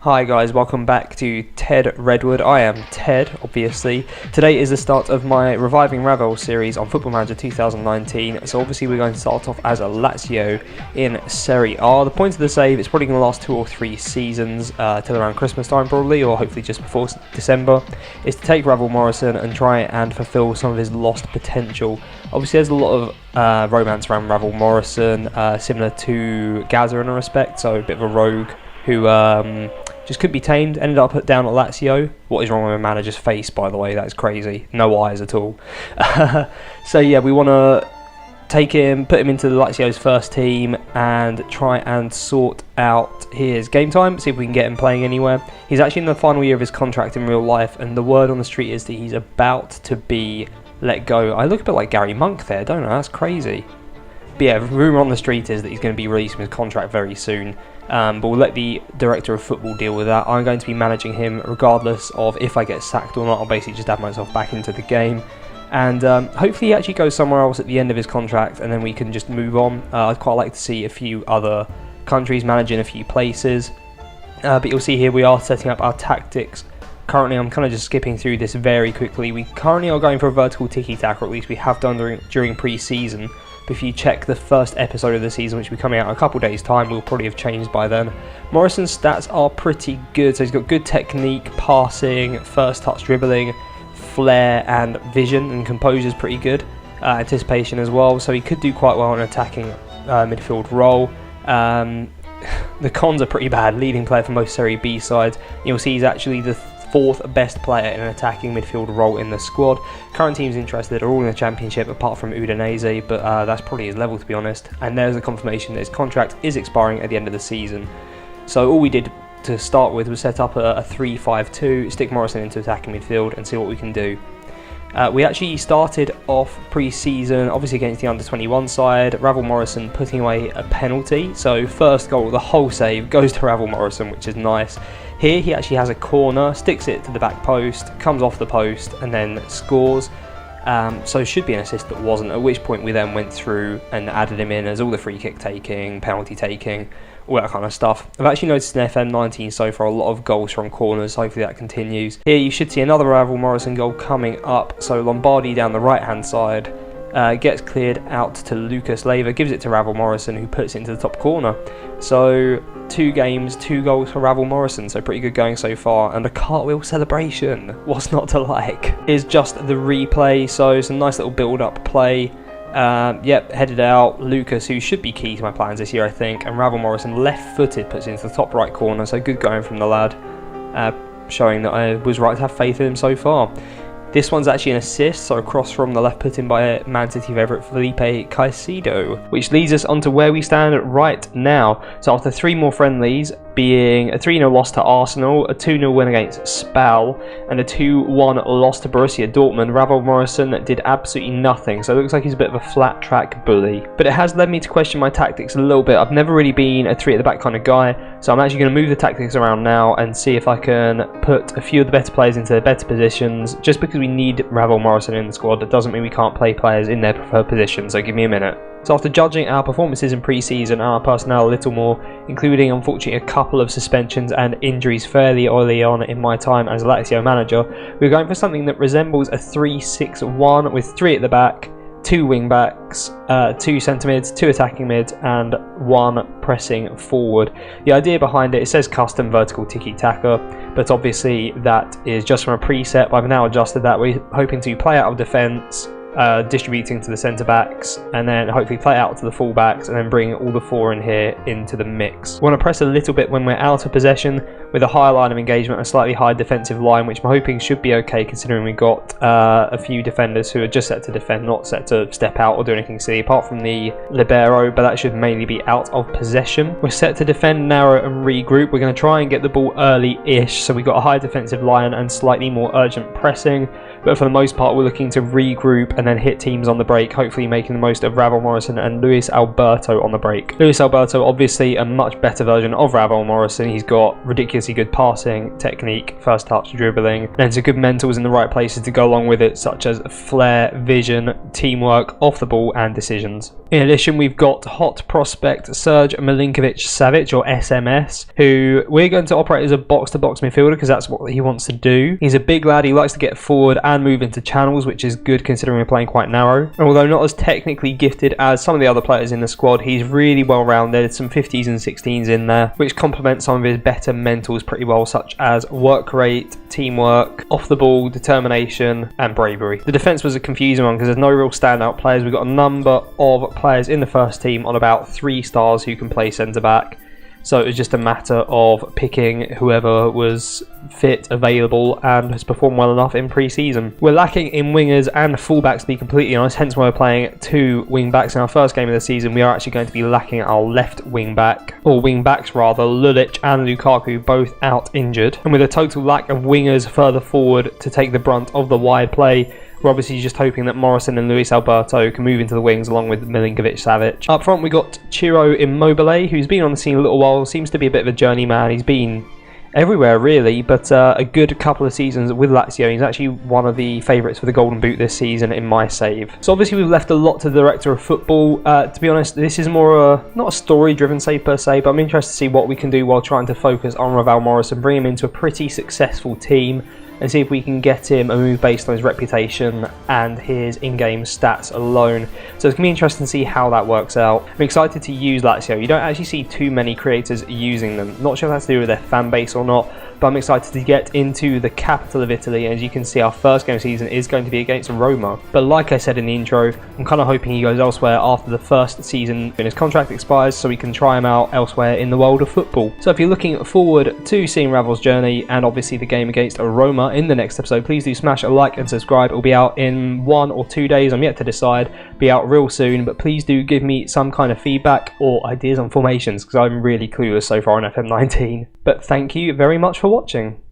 Hi guys, welcome back to Ted Redwood. I am Ted, obviously. Today is the start of my Reviving Ravel series on Football Manager 2019. So obviously we're going to start off as a Lazio in Serie A. The point of the save is probably going to last 2 or 3 seasons till around Christmas time probably, or hopefully just before December. Is to take Ravel Morrison and try and fulfill some of his lost potential. Obviously there's a lot of romance around Ravel Morrison, similar to Gaza in a respect, so a bit of a rogue who just couldn't be tamed, ended up put down at Lazio. What is wrong with a manager's face, by the way? That is crazy. No eyes at all. So yeah, we want to take him, put him into the Lazio's first team and try and sort out his game time, see if we can get him playing anywhere. He's actually in the final year of his contract in real life, and the word on the street is that he's about to be let go. I look a bit like Gary Monk there, don't I? That's crazy. But yeah, rumour on the street is that he's going to be released from his contract very soon. But we'll let the director of football deal with that. I'm going to be managing him regardless of if I get sacked or not. I'll basically just add myself back into the game. And hopefully he actually goes somewhere else at the end of his contract and then we can just move on. I'd quite like to see a few other countries managing a few places. But you'll see here we are setting up our tactics. Currently I'm kind of just skipping through this very quickly. We currently are going for a vertical tiki-taka, or at least we have done during pre-season. But if you check the first episode of the season, which will be coming out in a couple days time, we'll probably have changed by then. Morrison's stats are pretty good, so he's got good technique, passing, first touch dribbling, flair and vision, and composure's pretty good. Anticipation as well, so he could do quite well in an attacking midfield role. The cons are pretty bad, leading player for most Serie B sides. You'll see he's actually the 4th best player in an attacking midfield role in the squad. Current teams interested are all in the Championship apart from Udinese, but that's probably his level to be honest. And there's a confirmation that his contract is expiring at the end of the season. So all we did to start with was set up a 3-5-2, stick Morrison into attacking midfield and see what we can do. We actually started off pre-season, obviously against the under-21 side, Ravel Morrison putting away a penalty. So first goal, the whole save goes to Ravel Morrison, which is nice. Here he actually has a corner, sticks it to the back post, comes off the post and then scores. So should be an assist that wasn't, at which point we then went through and added him in as all the free kick taking, penalty taking, all that kind of stuff. I've actually noticed in FM19 so far a lot of goals from corners, hopefully that continues. Here you should see another Ravel Morrison goal coming up, so Lombardi down the right hand side gets cleared out to Lucas Leiva, gives it to Ravel Morrison who puts it into the top corner. So 2 games, 2 goals for Ravel Morrison, so pretty good going so far, and a cartwheel celebration, what's not to like? Is just the replay, so some nice little build-up play. Yep, headed out, Lucas, who should be key to my plans this year I think, and Ravel Morrison left-footed puts it into the top right corner, so good going from the lad, showing that I was right to have faith in him so far. This one's actually an assist, so across from the left put in by Man City favourite Felipe Caicedo, which leads us onto where we stand right now. So after 3 more friendlies, being a 3-0 loss to Arsenal, a 2-0 win against Spal, and a 2-1 loss to Borussia Dortmund, Ravel Morrison did absolutely nothing, so it looks like he's a bit of a flat track bully. But it has led me to question my tactics a little bit. I've never really been a 3 at the back kind of guy, so I'm actually going to move the tactics around now and see if I can put a few of the better players into better positions. Just because we need Ravel Morrison in the squad, that doesn't mean we can't play players in their preferred position, so give me a minute. So after judging our performances in pre-season and our personnel a little more, including unfortunately a couple of suspensions and injuries fairly early on in my time as Lazio manager, we're going for something that resembles a 3-6-1 with 3 at the back, 2 wing backs, 2 centre mids, 2 attacking mids and 1 pressing forward. The idea behind it says custom vertical tiki-taka, but obviously that is just from a preset, but I've now adjusted that. We're hoping to play out of defence, distributing to the centre backs and then hopefully play out to the full backs and then bring all the 4 in here into the mix. We want to press a little bit when we're out of possession with a higher line of engagement, a slightly higher defensive line, which I'm hoping should be okay considering we've got a few defenders who are just set to defend, not set to step out or do anything silly, apart from the libero, but that should mainly be out of possession. We're set to defend, narrow and regroup. We're going to try and get the ball early-ish, so we've got a high defensive line and slightly more urgent pressing, but for the most part we're looking to regroup and then hit teams on the break, hopefully making the most of Ravel Morrison and Luis Alberto on the break. Luis Alberto obviously a much better version of Ravel Morrison. He's got ridiculous obviously good passing, technique, first touch, dribbling, and some good mentals in the right places to go along with it, such as flair, vision, teamwork, off the ball, and decisions. In addition, we've got hot prospect Serge Milinkovic-Savic, or SMS, who we're going to operate as a box-to-box midfielder because that's what he wants to do. He's a big lad, he likes to get forward and move into channels, which is good considering we're playing quite narrow. And although not as technically gifted as some of the other players in the squad, he's really well rounded, some 50s and 16s in there, which complements some of his better mentals pretty well, such as work rate, teamwork, off the ball, determination, and bravery. The defence was a confusing one because there's no real standout players. We've got a number of players in the first team on about 3 stars who can play centre back. So it was just a matter of picking whoever was fit, available, and has performed well enough in pre-season. We're lacking in wingers and fullbacks, to be completely honest, hence why we're playing 2 wing-backs in our first game of the season. We are actually going to be lacking our left wing-back, or wing-backs rather, Lulic and Lukaku both out injured. And with a total lack of wingers further forward to take the brunt of the wide play, we're obviously just hoping that Morrison and Luis Alberto can move into the wings along with Milinkovic-Savic. Up front we got Ciro Immobile, who's been on the scene a little while, seems to be a bit of a journeyman. He's been everywhere really, but a good couple of seasons with Lazio. He's actually one of the favourites for the Golden Boot this season in my save. So obviously we've left a lot to the director of football. To be honest, this is more not a story-driven save per se, but I'm interested to see what we can do while trying to focus on Ravel Morrison, bring him into a pretty successful team, and see if we can get him a move based on his reputation and his in-game stats alone. So it's going to be interesting to see how that works out. I'm excited to use Lazio. You don't actually see too many creators using them. Not sure if that's to do with their fan base or not, but I'm excited to get into the capital of Italy. As you can see, our first game of the season is going to be against Roma. But like I said in the intro, I'm kind of hoping he goes elsewhere after the first season when his contract expires, so we can try him out elsewhere in the world of football. So if you're looking forward to seeing Ravel's journey and obviously the game against Roma in the next episode, please do smash a like and subscribe. It will be out in 1 or 2 days. I'm yet to decide. Be out real soon, but please do give me some kind of feedback or ideas on formations because I'm really clueless so far on FM19. But thank you very much for watching.